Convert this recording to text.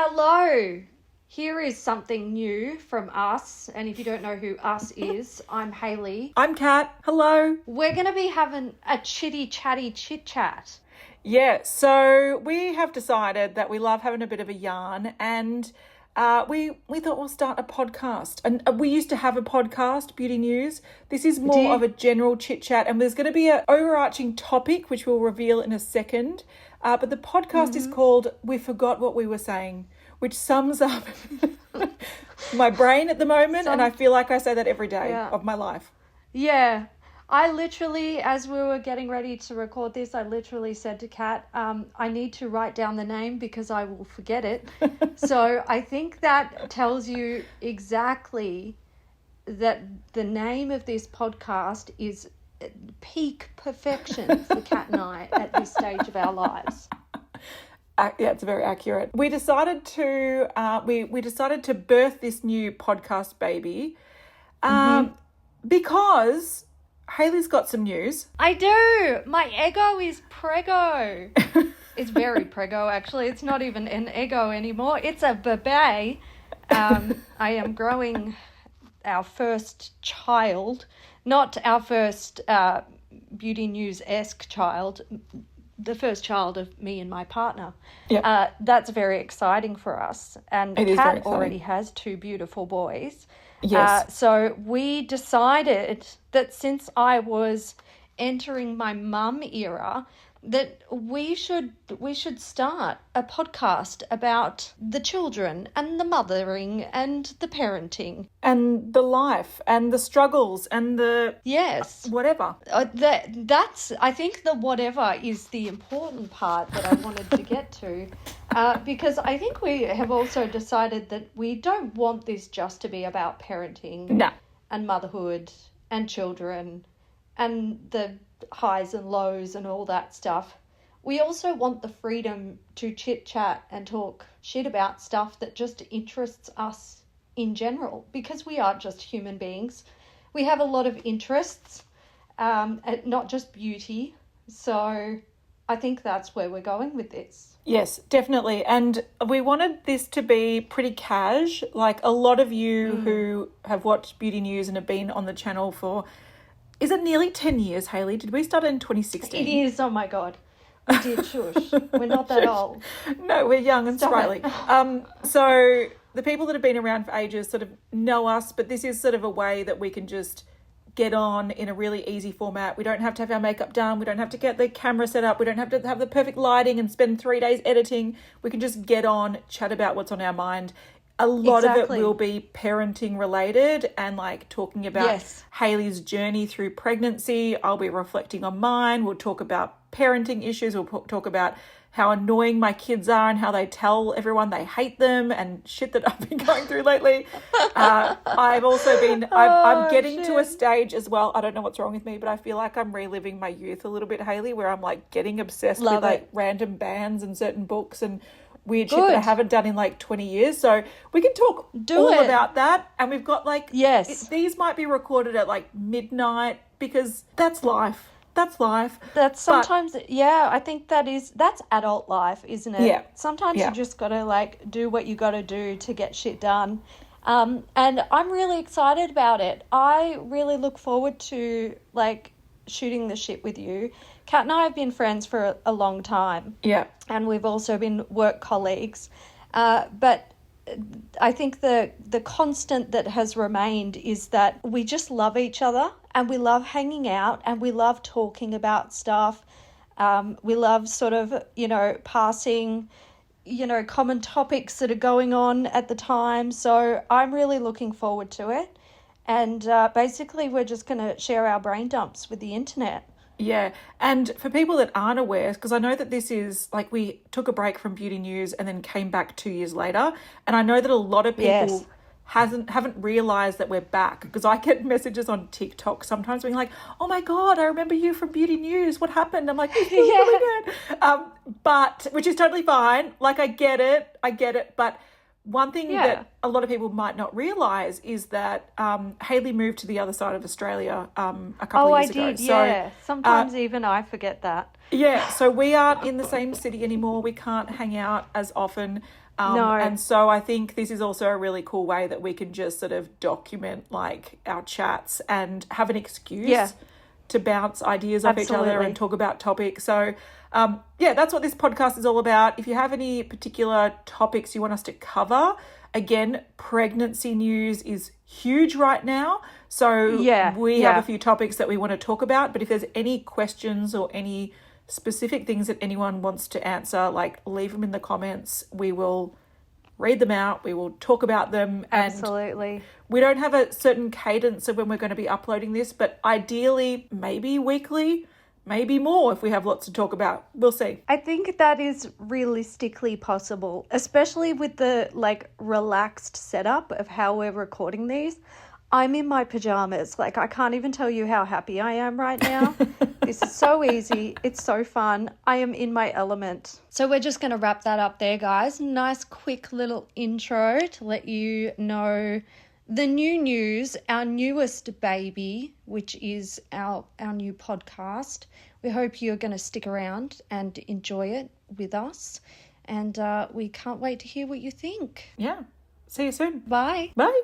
Hello. Here is something new from us. And if you don't know who us is, I'm Hayley. I'm Kat. Hello. We're going to be having a chitty chatty chit chat. Yeah, so we have decided that we love having a bit of a yarn, and we thought we'll start a podcast. And we used to have a podcast, Beauty News. This is more of a general chit chat, and there's going to be an overarching topic which we'll reveal in a second. But the podcast is called We Forgot What We Were Saying, which sums up my brain at the moment, and I feel like I say that every day of my life. Yeah. I literally, as we were getting ready to record this, I literally said to Kat, I need to write down the name because I will forget it. So I think that tells you exactly that the name of this podcast is peak perfection for Kat and I at this stage of our lives. Yeah, it's very accurate. We decided to we decided to birth this new podcast baby because Hayley's got some news. I do. My ego is prego. It's very prego, actually. It's not even an ego anymore. It's a bebe. I am growing our first child, not our first Beauty News-esque child, the first child of me and my partner. Yep. That's very exciting for us. And Kat already has two beautiful boys. Yes. So we decided that since I was entering my mum era, that we should start a podcast about the children and the mothering and the parenting and the life and the struggles and the whatever. That's I think the whatever is the important part that I wanted to get to, because I think we have also decided that we don't want this just to be about parenting and motherhood and children and the highs and lows and all that stuff. We also want the freedom to chit chat and talk shit about stuff that just interests us in general, because we are just human beings. We have a lot of interests, not just beauty. So I think that's where we're going with this. Yes, definitely. And we wanted this to be pretty cash. Like a lot of you who have watched Beauty News and have been on the channel for, is it nearly 10 years, Hayley? Did we start in 2016? It is. Oh, my God. We did. Shush. We're not that old. No, we're young and sprightly. So the people that have been around for ages sort of know us, but this is sort of a way that we can just get on in a really easy format. We don't have to have our makeup done. We don't have to get the camera set up. We don't have to have the perfect lighting and spend 3 days editing. We can just get on, chat about what's on our mind. A lot of it will be parenting related and like talking about Hayley's journey through pregnancy. I'll be reflecting on mine. We'll talk about parenting issues. We'll talk about how annoying my kids are and how they tell everyone they hate them and shit that I've been going through lately. I've also been, I'm getting to a stage as well. I don't know what's wrong with me, but I feel like I'm reliving my youth a little bit, Hayley, where I'm like getting obsessed with like random bands and certain books and weird shit that I haven't done in like 20 years. So we can talk about that. And we've got like, these might be recorded at like midnight because that's life. That's life. That's sometimes, I think that's adult life, isn't it? Yeah. Sometimes you just got to like do what you got to do to get shit done. And I'm really excited about it. I really look forward to like shooting the shit with you. Kat and I have been friends for a long time. Yeah. And we've also been work colleagues. But I think the constant that has remained is that we just love each other and we love hanging out and we love talking about stuff. We love sort of, passing, common topics that are going on at the time. So I'm really looking forward to it. And basically we're just going to share our brain dumps with the internet. Yeah. And for people that aren't aware, because I know that this is like we took a break from Beauty News and then came back 2 years later. And I know that a lot of people haven't realised that we're back, because I get messages on TikTok sometimes being like, oh my God, I remember you from Beauty News. What happened? I'm like, it's really good. But which is totally fine. Like I get it. But one thing that a lot of people might not realise is that Hayley moved to the other side of Australia a couple of years ago. Oh, I did, yeah. Sometimes even I forget that. Yeah, so we aren't in the same city anymore. We can't hang out as often. No. And so I think this is also a really cool way that we can just sort of document like our chats and have an excuse to bounce ideas off each other and talk about topics. So that's what this podcast is all about. If you have any particular topics you want us to cover, again, pregnancy news is huge right now. So we have a few topics that we want to talk about. But if there's any questions or any specific things that anyone wants to answer, like leave them in the comments. We will read them out. We will talk about them. And absolutely. We don't have a certain cadence of when we're going to be uploading this, but ideally maybe weekly, maybe more if we have lots to talk about. We'll see. I think that is realistically possible, especially with the like relaxed setup of how we're recording these. I'm in my pajamas. Like, I can't even tell you how happy I am right now. This is so easy. It's so fun. I am in my element. So we're just going to wrap that up there, guys. Nice, quick little intro to let you know the new news, our newest baby, which is our new podcast. We hope you're going to stick around and enjoy it with us. And we can't wait to hear what you think. Yeah. See you soon. Bye. Bye.